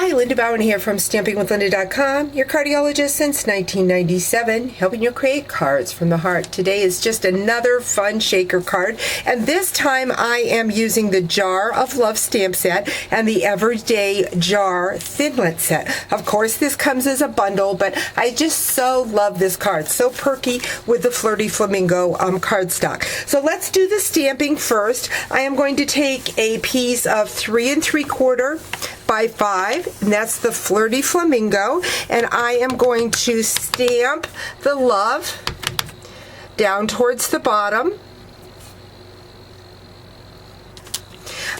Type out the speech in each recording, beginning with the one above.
Hi, Linda Bowen here from StampingWithLinda.com, your cardiologist since 1997, helping you create cards from the heart. Today is just another fun shaker card, and this time I am using the Jar of Love stamp set and the Everyday Jar Thinlet set. Of course, this comes as a bundle, but I just so love this card. So perky with the Flirty Flamingo cardstock. So let's do the stamping first. I am going to take a piece of 3 3/4 by 5, and that's the Flirty Flamingo, and I am going to stamp the love down towards the bottom.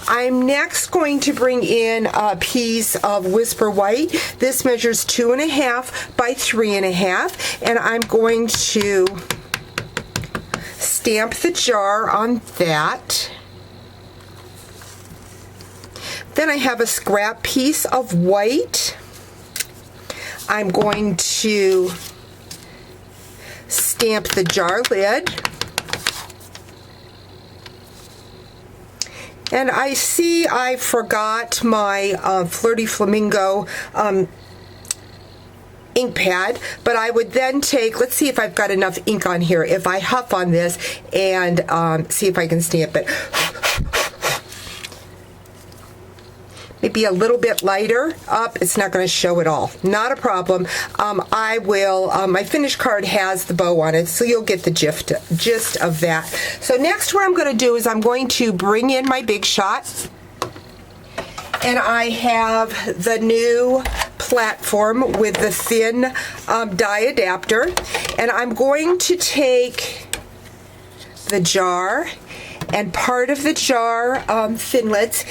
I'm next going to bring in a piece of Whisper White. This measures 2.5 by 3.5, and I'm going to stamp the jar on that. Then I have a scrap piece of white. I'm going to stamp the jar lid. And I see I forgot my Flirty Flamingo ink pad, but I would then take, let's see if I've got enough ink on here, if I huff on this and see if I can stamp it. Maybe a little bit lighter up. It's not going to show at all. Not a problem. I will, my finished card has the bow on it, so you'll get the gist of that. So next what I'm going to do is I'm going to bring in my Big Shot, and I have the new platform with the thin die adapter, and I'm going to take the jar, and part of the jar thinlets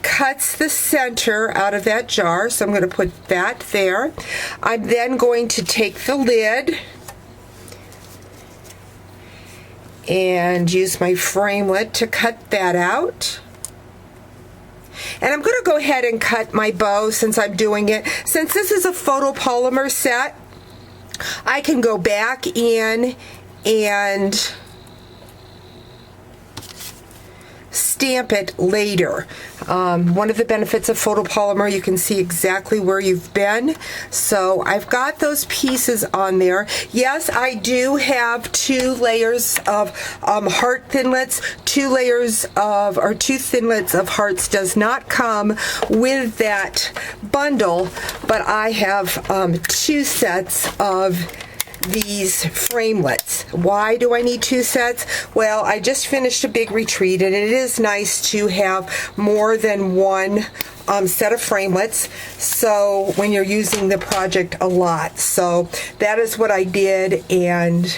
cuts the center out of that jar, so I'm going to put that there. I'm then going to take the lid and use my framelit to cut that out. And I'm going to go ahead and cut my bow since I'm doing it. Since this is a photopolymer set, I can go back in and stamp it later. One of the benefits of photopolymer, you can see exactly where you've been. So I've got those pieces on there. Yes, I do have 2 layers of heart thinlets. 2 layers of, or 2 thinlets of hearts does not come with that bundle, but I have 2 sets of these framelets. Why do I need 2 sets? Well, I just finished a big retreat, and it is nice to have more than one set of framelets, so when you're using the project a lot. So that is what I did, and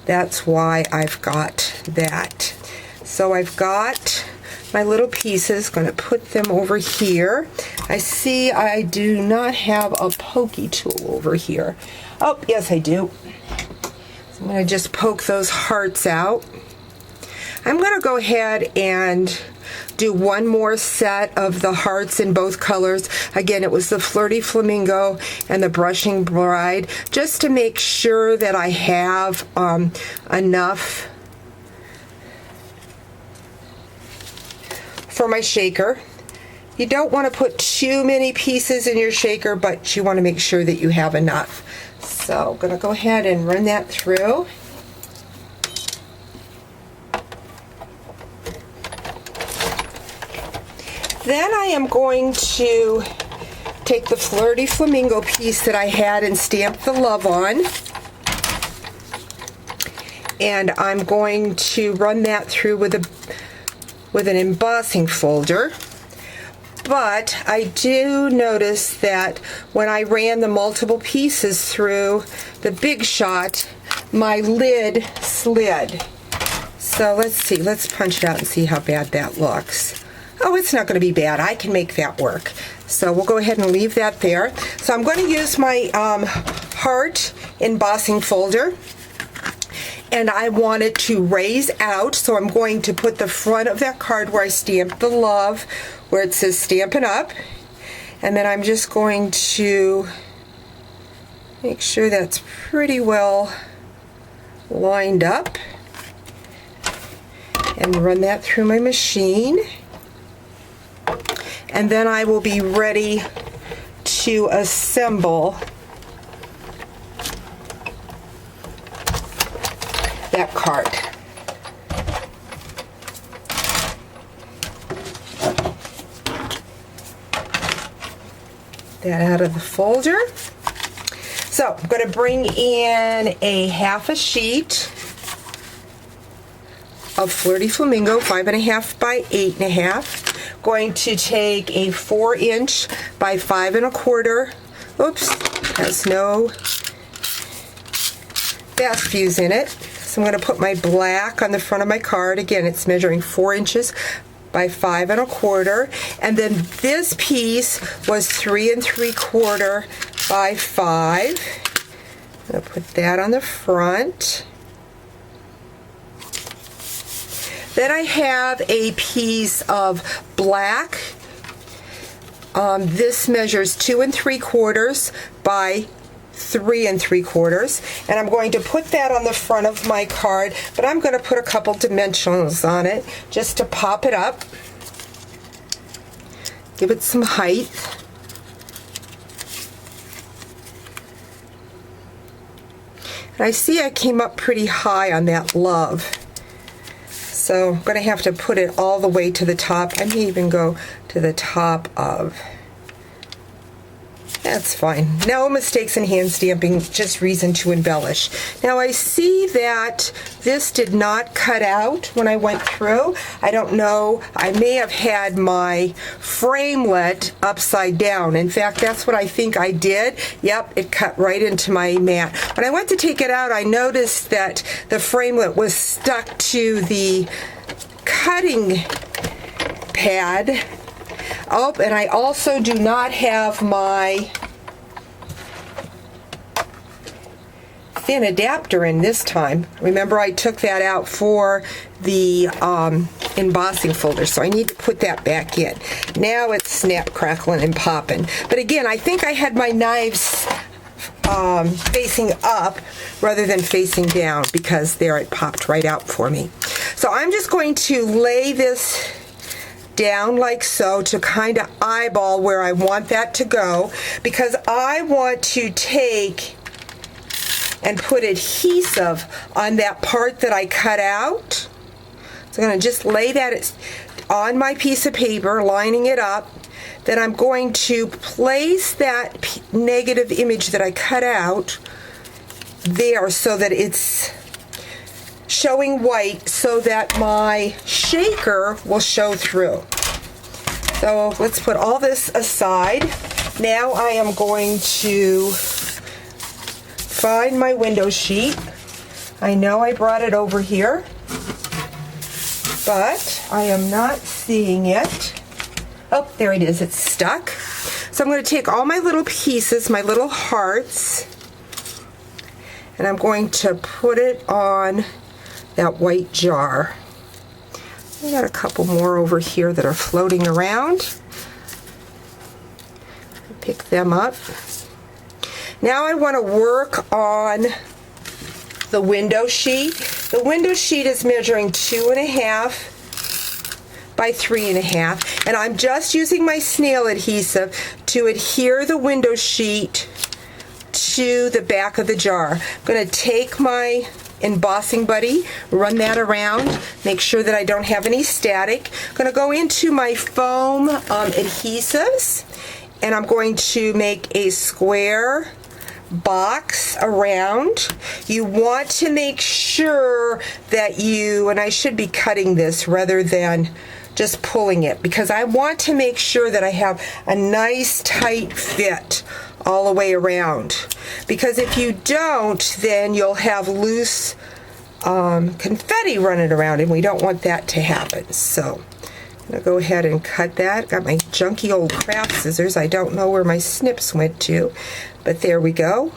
that's why I've got that. So I've got my little pieces, going to put them over here. I see I do not have a pokey tool over here. Oh, yes I do. So I'm going to just poke those hearts out. I'm going to go ahead and do one more set of the hearts in both colors. Again, it was the Flirty Flamingo and the Brushing Bride, just to make sure that I have enough for my shaker. You don't want to put too many pieces in your shaker, but you want to make sure that you have enough. So I'm going to go ahead and run that through. Then I am going to take the Flirty Flamingo piece that I had and stamp the love on, and I'm going to run that through with an embossing folder. But I do notice that when I ran the multiple pieces through the Big Shot, my lid slid. So let's see, let's punch it out and see how bad that looks. Oh, it's not going to be bad. I can make that work. So we'll go ahead and leave that there. So I'm going to use my heart embossing folder, and I want it to raise out, so I'm going to put the front of that card where I stamped the love, where it says Stampin' Up, and then I'm just going to make sure that's pretty well lined up and run that through my machine. And then I will be ready to assemble that card. That out of the folder. So I'm going to bring in a half a sheet of Flirty Flamingo, 5.5 by 8.5. Going to take a 4-inch by 5 1/4. Oops, has no fast fuse in it. So I'm going to put my black on the front of my card. Again, it's measuring 4 inches by 5 1/4. And then this piece was 3 3/4 by 5. I'm going to put that on the front. Then I have a piece of black. This measures 2 3/4 by 3 3/4, and I'm going to put that on the front of my card, but I'm going to put a couple dimensionals on it just to pop it up, give it some height. And I see I came up pretty high on that love. So I'm going to have to put it all the way to the top. I may even go to the top of. That's fine. No mistakes in hand stamping, just reason to embellish. Now I see that this did not cut out when I went through. I don't know, I may have had my framelit upside down. In fact, that's what I think I did. Yep, it cut right into my mat. When I went to take it out, I noticed that the framelit was stuck to the cutting pad. Oh, and I also do not have my thin adapter in this time. Remember, I took that out for the embossing folder, so I need to put that back in. Now it's snap, crackling, and popping. But again, I think I had my knives facing up rather than facing down, because there it popped right out for me. So I'm just going to lay this down like so to kind of eyeball where I want that to go, because I want to take and put adhesive on that part that I cut out. So I'm going to just lay that on my piece of paper, lining it up. Then I'm going to place that negative image that I cut out there so that it's showing white, so that my shaker will show through. So let's put all this aside. Now I am going to find my window sheet. I know I brought it over here, but I am not seeing it. Oh, there it is. It's stuck. So I'm going to take all my little pieces, my little hearts, and I'm going to put it on that white jar. I got a couple more over here that are floating around. Pick them up. Now I want to work on the window sheet. The window sheet is measuring 2.5 by 3.5, and I'm just using my snail adhesive to adhere the window sheet to the back of the jar. I'm going to take my embossing buddy, run that around, make sure that I don't have any static. I'm going to go into my foam adhesives, and I'm going to make a square box around. You want to make sure that and I should be cutting this rather than just pulling it, because I want to make sure that I have a nice tight fit all the way around, because if you don't, then you'll have loose confetti running around, and we don't want that to happen. So I'm going to go ahead and cut that. Got my junky old craft scissors. I don't know where my snips went to, but there we go.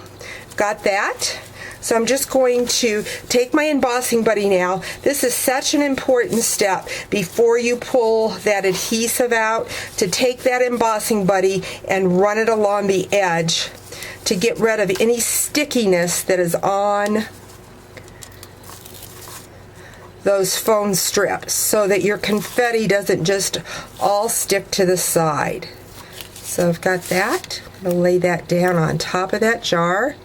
Got that. So I'm just going to take my embossing buddy now. This is such an important step before you pull that adhesive out, to take that embossing buddy and run it along the edge to get rid of any stickiness that is on those foam strips, so that your confetti doesn't just all stick to the side. So I've got that. I'm going to lay that down on top of that jar.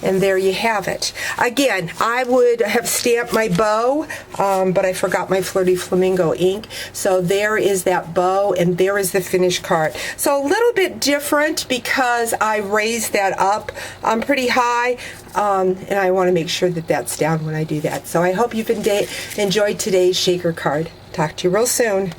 And there you have it. Again, I would have stamped my bow, but I forgot my Flirty Flamingo ink. So there is that bow, and there is the finished card. So a little bit different because I raised that up pretty high, and I want to make sure that that's down when I do that. So I hope you've enjoyed today's shaker card. Talk to you real soon.